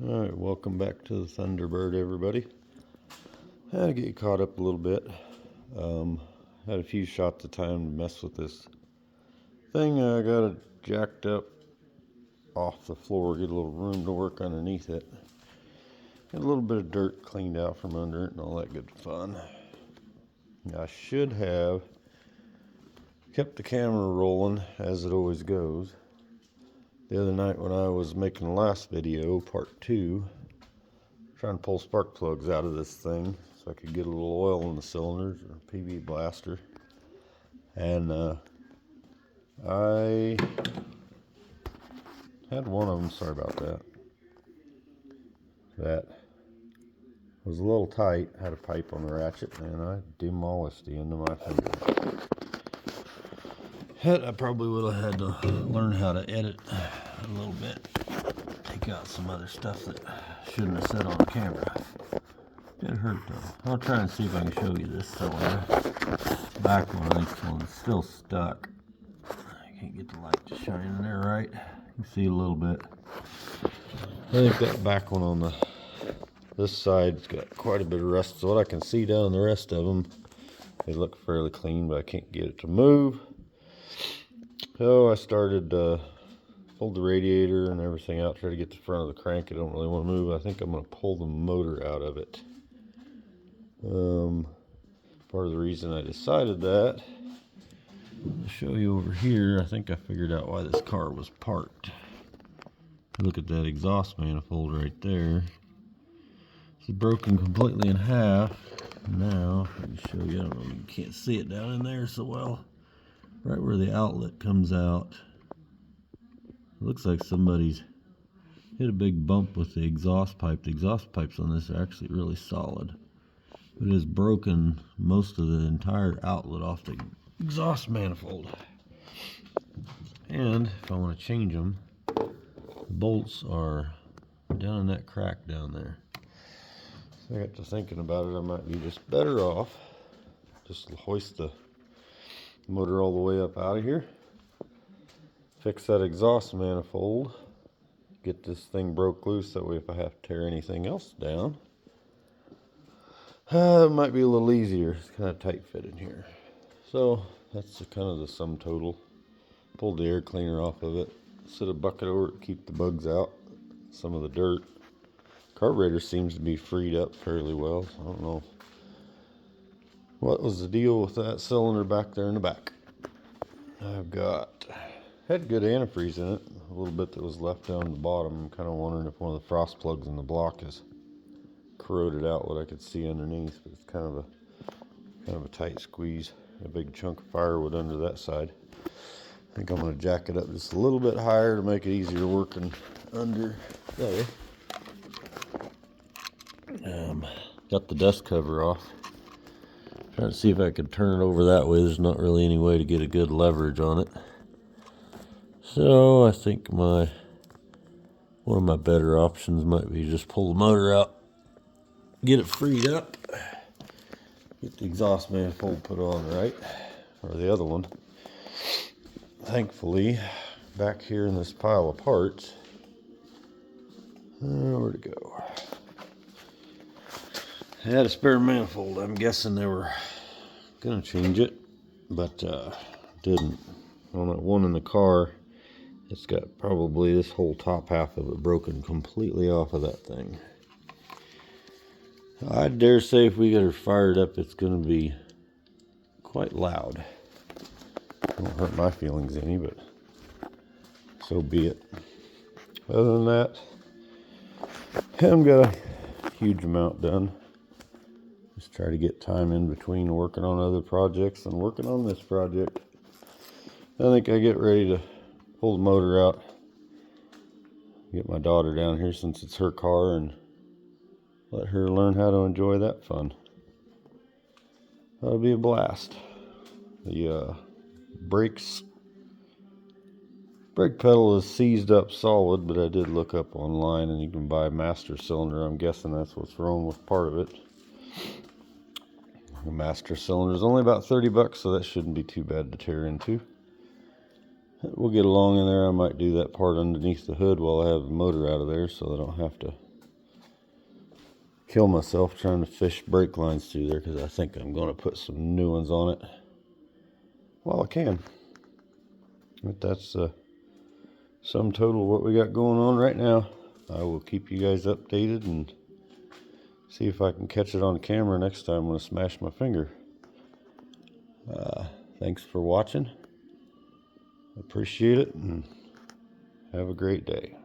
Alright, welcome back to the Thunderbird, everybody. Had to get caught up a little bit. Had a few shots of time to mess with this thing. I got it jacked up off the floor, get a little room to work underneath it. Get a little bit of dirt cleaned out from under it and all that good fun. I should have kept the camera rolling as it always goes. The other night when I was making the last video, part 2, trying to pull spark plugs out of this thing so I could get a little oil in the cylinders or PV blaster. And I had one of them, sorry about that, that was a little tight, had a pipe on the ratchet, and I demolished the end of my finger. I probably would have had to learn how to edit a little bit, take out some other stuff that shouldn't have sat on the camera. It hurt though. I'll try and see if I can show you this cylinder. Back one, this one's still stuck. I can't get the light to shine in there right. You can see a little bit. I think that back one on this side's got quite a bit of rust. So what I can see down the rest of them, they look fairly clean, but I can't get it to move. So I started pulled the radiator and everything out, try to get the front of the crank. I don't really want to move. I think I'm going to pull the motor out of it. Part of the reason I decided that, I'll show you over here. I think I figured out why this car was parked. Look at that exhaust manifold right there. It's broken completely in half. Now, let me show you. I don't know if you can't see it down in there so well. Right where the outlet comes out, it looks like somebody's hit a big bump with the exhaust pipe. The exhaust pipes on this are actually really solid. It has broken most of the entire outlet off the exhaust manifold. And if I want to change them, the bolts are down in that crack down there. So I got to thinking about it. I might be just better off just hoist the motor all the way up out of here, fix that exhaust manifold, get this thing broke loose, that way if I have to tear anything else down, it might be a little easier. It's kind of tight fit in here. So that's kind of the sum total. Pulled the air cleaner off of it, set a bucket over it, keep the bugs out, some of the dirt. Carburetor seems to be freed up fairly well, so I don't know what was the deal with that cylinder back there in the back. I've had good antifreeze in it, a little bit that was left down the bottom. I'm kind of wondering if one of the frost plugs in the block is corroded out what I could see underneath, but it's kind of a tight squeeze. A big chunk of firewood under that side. I think I'm going to jack it up just a little bit higher to make it easier working under there. Got the dust cover off. Trying to see if I could turn it over that way. There's not really any way to get a good leverage on it. So I think one of my better options might be just pull the motor out, get it freed up, get the exhaust manifold put on right, or the other one. Thankfully, back here in this pile of parts, where'd it go? I had a spare manifold. I'm guessing they were gonna change it, but didn't. On that one in the car, it's got probably this whole top half of it broken completely off of that thing. I dare say if we get her fired up, it's gonna be quite loud. Won't hurt my feelings any, but so be it. Other than that, I haven't got a huge amount done. Just try to get time in between working on other projects and working on this project. I think I get ready to pull the motor out, get my daughter down here since it's her car, and let her learn how to enjoy that fun. That'll be a blast. The brake pedal is seized up solid, but I did look up online and you can buy a master cylinder. I'm guessing that's what's wrong with part of it. The master cylinder is only about 30 bucks, so that shouldn't be too bad to tear into. We'll get along in there. I might do that part underneath the hood while I have the motor out of there, so I don't have to kill myself trying to fish brake lines through there, because I think I'm going to put some new ones on it while I can. But that's sum total of what we got going on right now. I will keep you guys updated and see if I can catch it on camera next time when I smash my finger. Thanks for watching. Appreciate it, and have a great day.